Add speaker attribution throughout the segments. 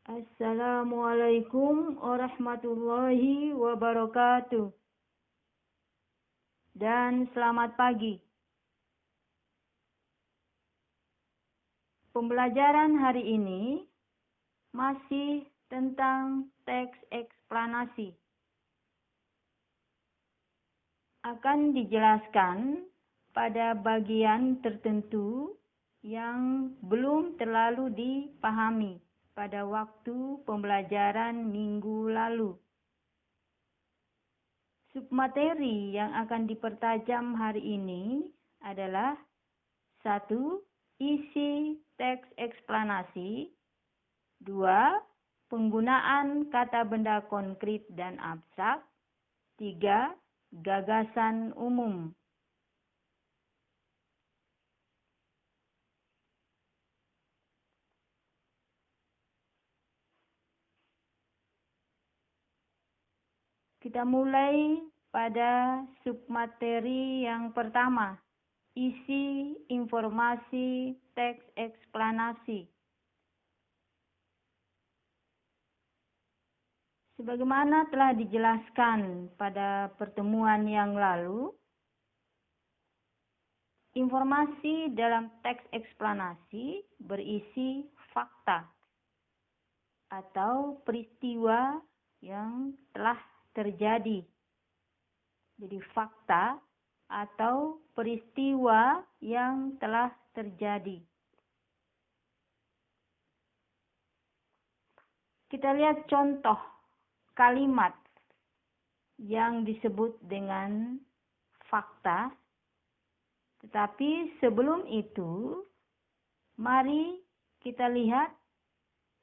Speaker 1: Assalamualaikum warahmatullahi wabarakatuh. Dan selamat pagi. Pembelajaran hari ini masih tentang teks eksplanasi. Akan dijelaskan pada bagian tertentu yang belum terlalu dipahami pada waktu pembelajaran minggu lalu. Submateri yang akan dipertajam hari ini adalah 1. Isi teks eksplanasi. 2. Penggunaan kata benda konkret dan abstrak. 3. Gagasan umum. Kita mulai pada submateri yang pertama, isi informasi teks eksplanasi. Sebagaimana telah dijelaskan pada pertemuan yang lalu, informasi dalam teks eksplanasi berisi fakta atau peristiwa yang telah terjadi. Jadi fakta atau peristiwa yang telah terjadi. Kita lihat contoh kalimat yang disebut dengan fakta. Tetapi sebelum itu, mari kita lihat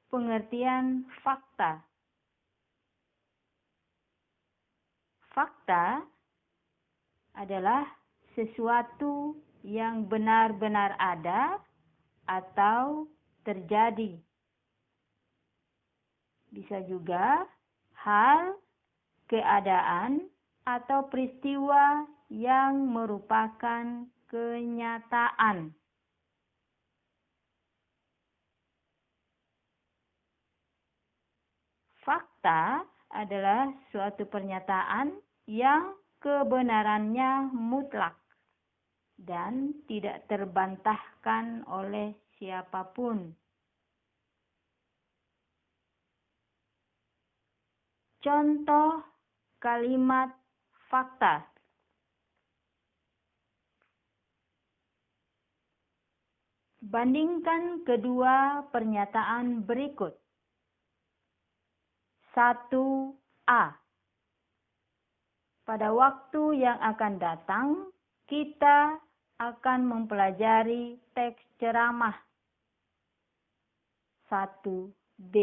Speaker 1: pengertian fakta. Fakta adalah sesuatu yang benar-benar ada atau terjadi. Bisa juga hal, keadaan, atau peristiwa yang merupakan kenyataan. Fakta adalah suatu pernyataan yang kebenarannya mutlak dan tidak terbantahkan oleh siapapun. Contoh kalimat fakta. Bandingkan kedua pernyataan berikut. 1a. Pada waktu yang akan datang, kita akan mempelajari teks ceramah. 1b.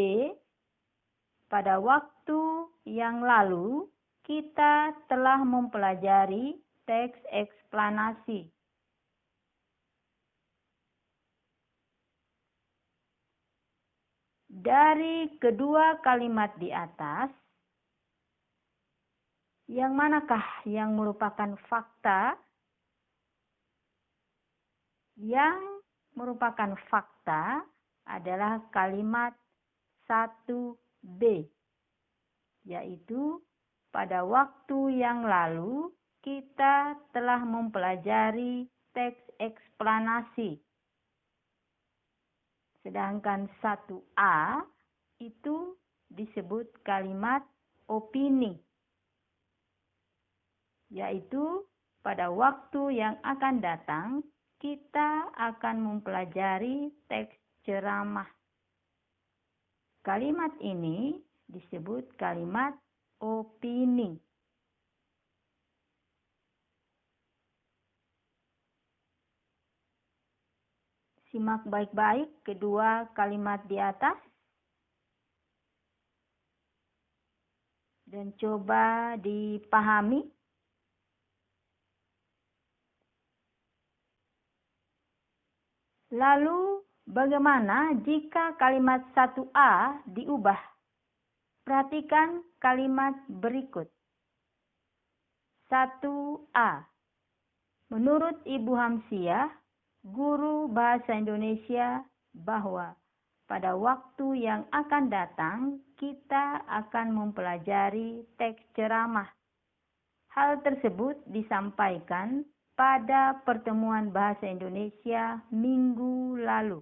Speaker 1: Pada waktu yang lalu, kita telah mempelajari teks eksplanasi. Dari kedua kalimat di atas, yang manakah yang merupakan fakta? Yang merupakan fakta adalah kalimat 1b, yaitu pada waktu yang lalu kita telah mempelajari teks eksplanasi. Sedangkan 1a itu disebut kalimat opini, yaitu pada waktu yang akan datang kita akan mempelajari teks ceramah. Kalimat ini disebut kalimat opini. Simak baik-baik kedua kalimat di atas dan coba dipahami. Lalu, bagaimana jika kalimat 1a diubah? Perhatikan kalimat berikut. 1a. Menurut Ibu Hamsiah, guru bahasa Indonesia, bahwa pada waktu yang akan datang kita akan mempelajari teks ceramah. Hal tersebut disampaikan pada pertemuan bahasa Indonesia minggu lalu.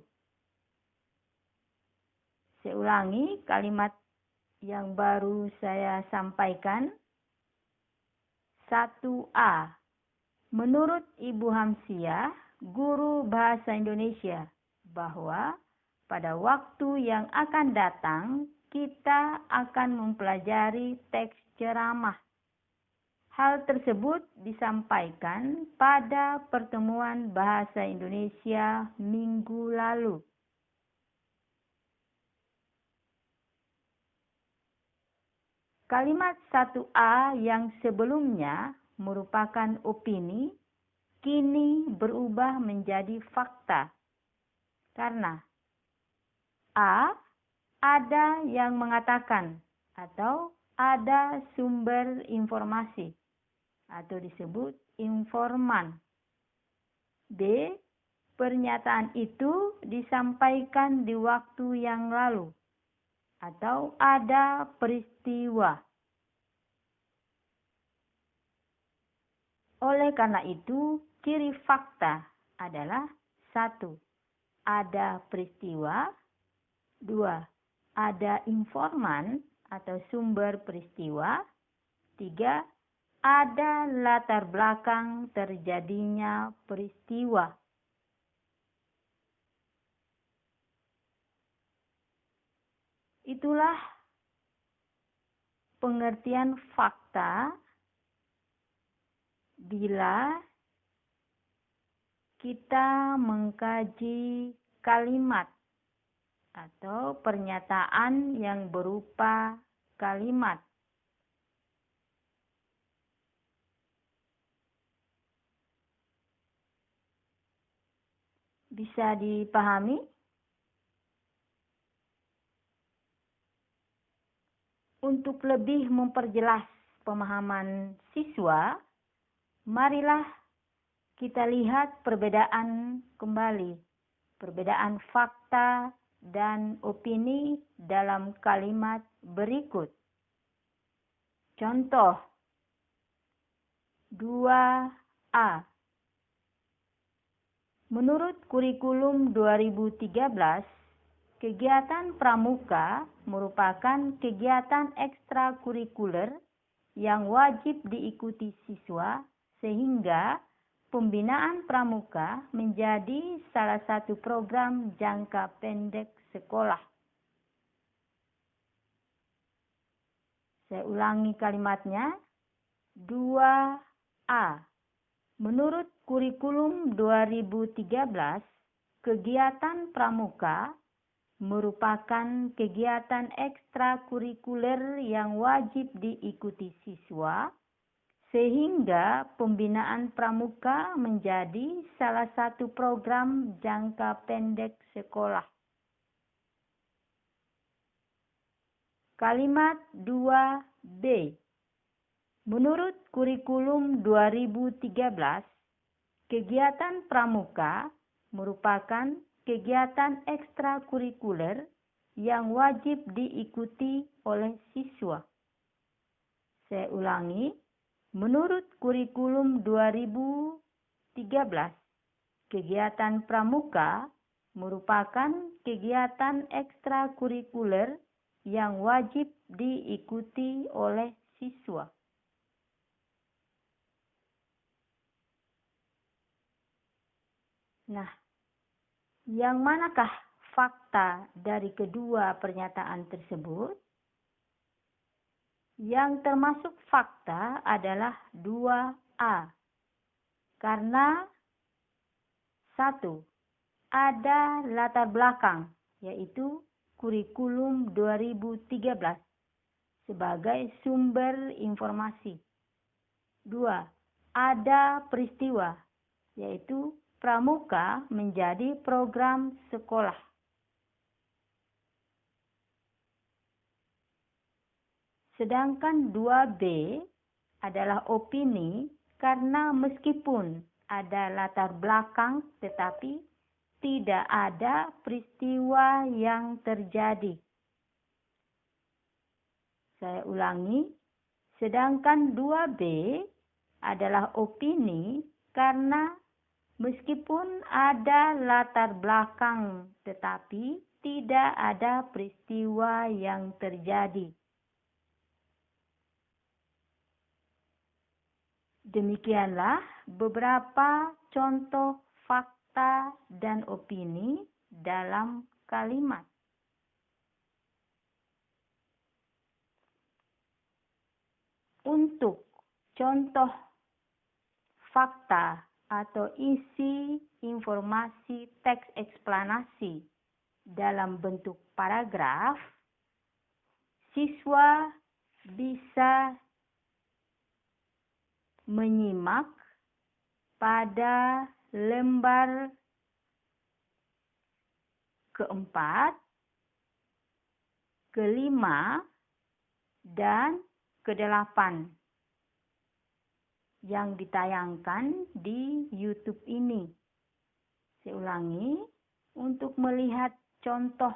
Speaker 1: Saya ulangi kalimat yang baru saya sampaikan. 1A. Menurut Ibu Hamsiah, guru bahasa Indonesia, bahwa pada waktu yang akan datang kita akan mempelajari teks ceramah. Hal tersebut disampaikan pada pertemuan bahasa Indonesia minggu lalu. Kalimat 1A yang sebelumnya merupakan opini, kini berubah menjadi fakta. Karena A. Ada yang mengatakan atau ada sumber informasi atau disebut informan. B. Pernyataan itu disampaikan di waktu yang lalu atau ada peristiwa. Oleh karena itu, ciri fakta adalah 1. Ada peristiwa. 2. Ada informan atau sumber peristiwa. 3. Ada latar belakang terjadinya peristiwa. Itulah pengertian fakta bila kita mengkaji kalimat atau pernyataan yang berupa kalimat. Bisa dipahami? Untuk lebih memperjelas pemahaman siswa, marilah kita lihat perbedaan kembali. Perbedaan fakta dan opini dalam kalimat berikut. Contoh 2A. Menurut kurikulum 2013, kegiatan pramuka merupakan kegiatan ekstrakurikuler yang wajib diikuti siswa sehingga pembinaan pramuka menjadi salah satu program jangka pendek sekolah. Saya ulangi kalimatnya. 2A. Menurut kurikulum 2013, kegiatan pramuka merupakan kegiatan ekstrakurikuler yang wajib diikuti siswa, sehingga pembinaan pramuka menjadi salah satu program jangka pendek sekolah. Kalimat 2B. Menurut kurikulum 2013, kegiatan pramuka merupakan kegiatan ekstrakurikuler yang wajib diikuti oleh siswa. Saya ulangi. Menurut kurikulum 2013, kegiatan pramuka merupakan kegiatan ekstrakurikuler yang wajib diikuti oleh siswa. Nah, yang manakah fakta dari kedua pernyataan tersebut? Yang termasuk fakta adalah 2A. Karena 1. Ada latar belakang, yaitu kurikulum 2013 sebagai sumber informasi. 2. Ada peristiwa, yaitu pramuka menjadi program sekolah. Sedangkan 2B adalah opini karena meskipun ada latar belakang tetapi tidak ada peristiwa yang terjadi. Saya ulangi, sedangkan 2B adalah opini karena meskipun ada latar belakang, tetapi tidak ada peristiwa yang terjadi. Demikianlah beberapa contoh fakta dan opini dalam kalimat. Untuk contoh fakta atau isi informasi teks eksplanasi dalam bentuk paragraf, siswa bisa menyimak pada lembar keempat, kelima, dan ke-8 yang ditayangkan di YouTube ini. Saya ulangi, untuk melihat contoh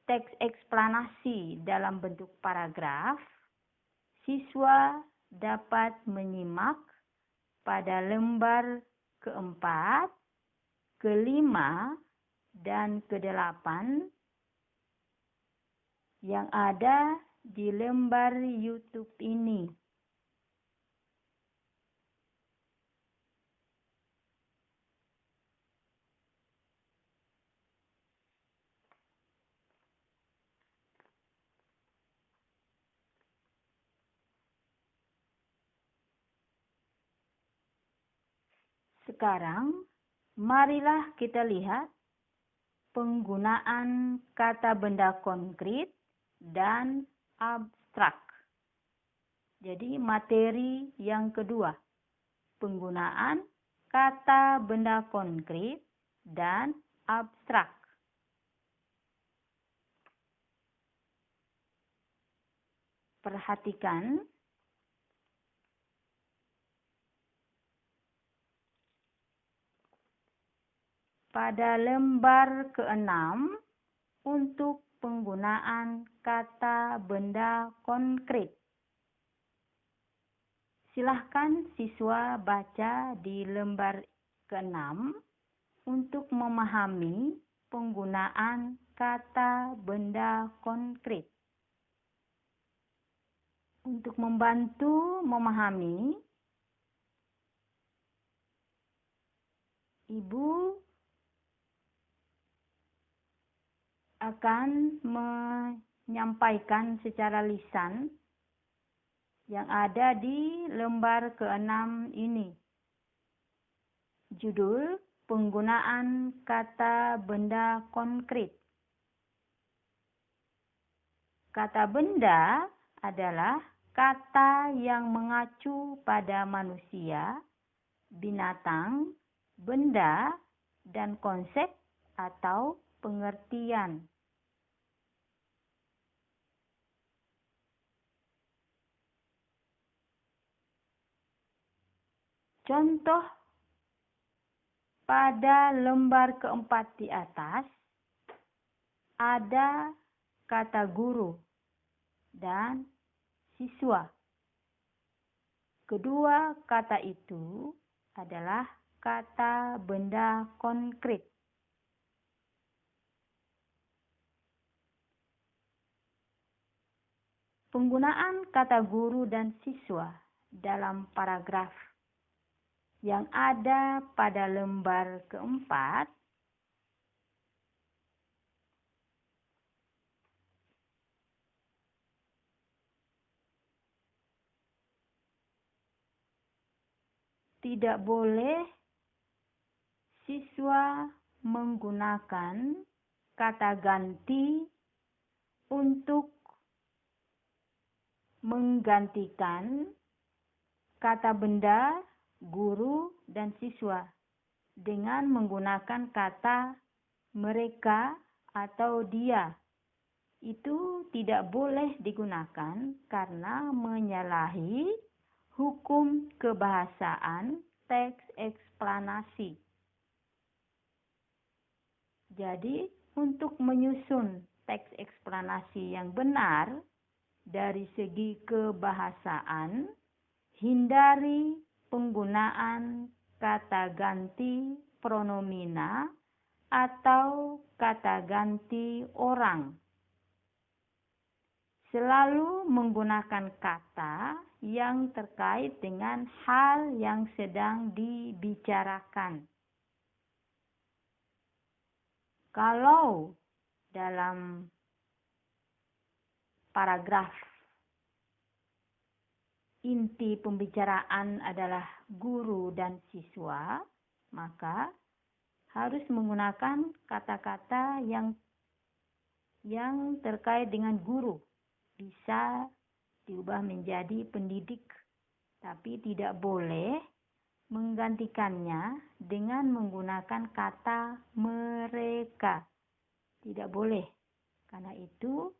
Speaker 1: teks eksplanasi dalam bentuk paragraf, siswa dapat menyimak pada lembar keempat, kelima, dan ke-8 yang ada di lembar YouTube ini. Sekarang, marilah kita lihat penggunaan kata benda konkret dan abstrak. Jadi materi yang kedua, penggunaan kata benda konkret dan abstrak. Perhatikan pada lembar ke-6 untuk penggunaan kata benda konkret. Silahkan siswa baca di lembar ke-6 untuk memahami penggunaan kata benda konkret. Untuk membantu memahami, Ibu akan menyampaikan secara lisan yang ada di lembar ke-6 ini. Judul penggunaan kata benda konkret. Kata benda adalah kata yang mengacu pada manusia, binatang, benda, dan konsep atau pengertian. Contoh pada lembar keempat di atas, ada kata guru dan siswa. Kedua kata itu adalah kata benda konkret. Penggunaan kata guru dan siswa dalam paragraf yang ada pada lembar keempat tidak boleh siswa menggunakan kata ganti untuk menggantikan kata benda, guru, dan siswa dengan menggunakan kata mereka atau dia. Itu tidak boleh digunakan karena menyalahi hukum kebahasaan teks eksplanasi. Jadi, untuk menyusun teks eksplanasi yang benar dari segi kebahasaan, hindari penggunaan kata ganti pronomina atau kata ganti orang. Selalu menggunakan kata yang terkait dengan hal yang sedang dibicarakan. Kalau dalam paragraf inti pembicaraan adalah guru dan siswa, maka harus menggunakan kata-kata yang terkait dengan guru. Bisa diubah menjadi pendidik, tapi tidak boleh menggantikannya dengan menggunakan kata mereka. Tidak boleh, karena itu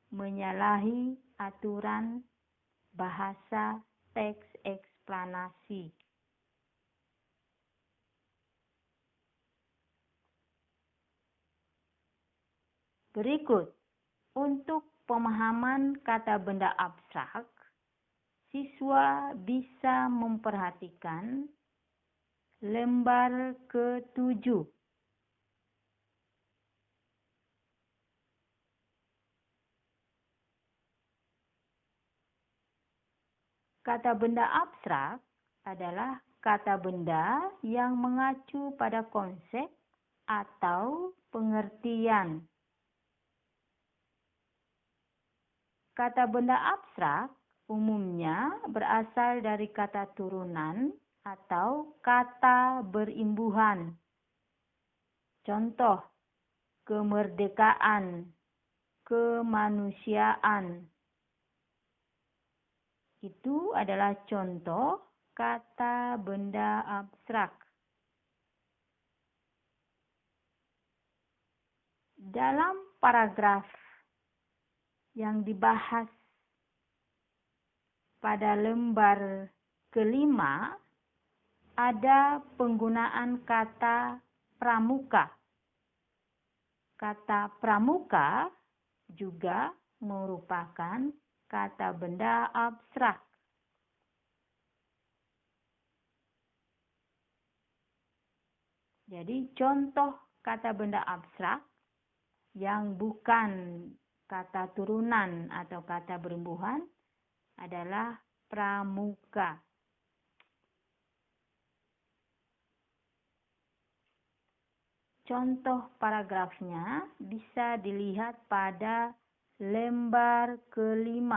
Speaker 1: menyalahi aturan bahasa teks eksplanasi. Berikut, untuk pemahaman kata benda abstrak, siswa bisa memperhatikan lembar ke-7. Kata benda abstrak adalah kata benda yang mengacu pada konsep atau pengertian. Kata benda abstrak umumnya berasal dari kata turunan atau kata berimbuhan. Contoh, kemerdekaan, kemanusiaan. Itu adalah contoh kata benda abstrak. Dalam paragraf yang dibahas pada lembar ke-5, ada penggunaan kata pramuka. Kata pramuka juga merupakan kata benda abstrak. Jadi contoh kata benda abstrak yang bukan kata turunan atau kata berimbuhan adalah pramuka. Contoh paragrafnya bisa dilihat pada lembar ke-5.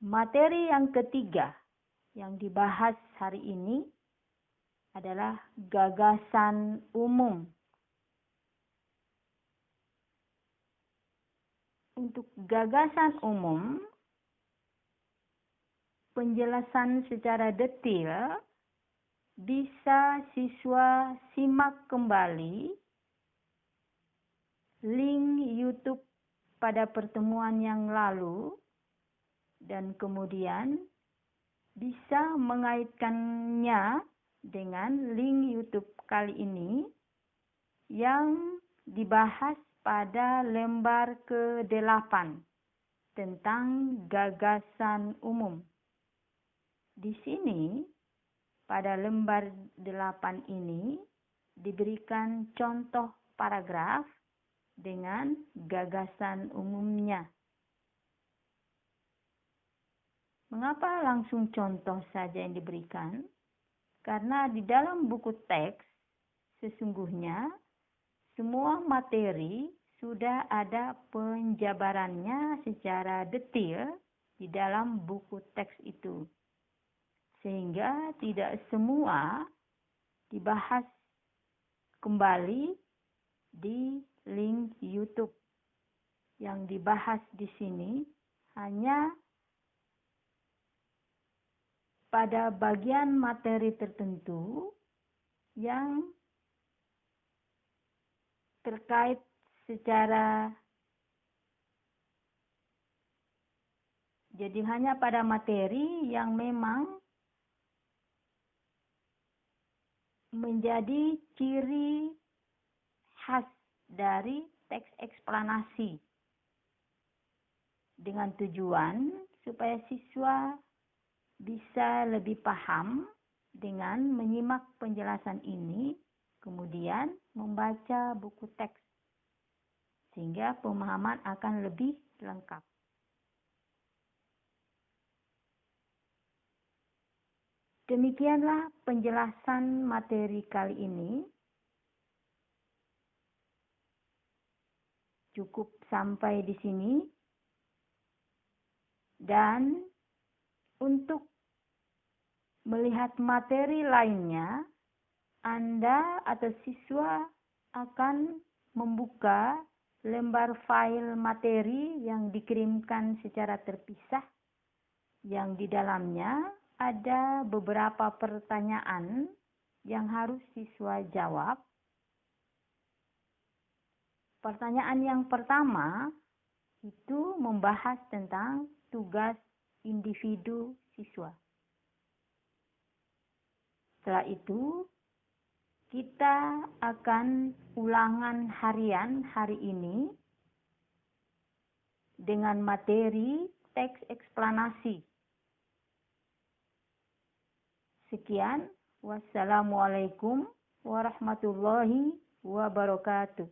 Speaker 1: Materi yang ketiga yang dibahas hari ini adalah gagasan umum. Untuk gagasan umum, penjelasan secara detail bisa siswa simak kembali link YouTube pada pertemuan yang lalu dan kemudian bisa mengaitkannya dengan link YouTube kali ini yang dibahas pada lembar ke-8 tentang gagasan umum. Di sini, pada lembar 8 ini diberikan contoh paragraf dengan gagasan umumnya. Mengapa langsung contoh saja yang diberikan? Karena di dalam buku teks, sesungguhnya semua materi sudah ada penjabarannya secara detail di dalam buku teks itu. Sehingga tidak semua dibahas kembali di link YouTube. Yang dibahas di sini hanya pada bagian materi tertentu yang terkait secara Jadi hanya pada materi yang memang menjadi ciri khas dari teks eksplanasi dengan tujuan supaya siswa bisa lebih paham dengan menyimak penjelasan ini, kemudian membaca buku teks, sehingga pemahaman akan lebih lengkap. Demikianlah penjelasan materi kali ini. Cukup sampai di sini. Dan untuk melihat materi lainnya, Anda atau siswa akan membuka lembar file materi yang dikirimkan secara terpisah, yang di dalamnya ada beberapa pertanyaan yang harus siswa jawab. Pertanyaan yang pertama itu membahas tentang tugas individu siswa. Setelah itu, kita akan ulangan harian hari ini dengan materi teks eksplanasi. Sekian, wassalamualaikum warahmatullahi wabarakatuh.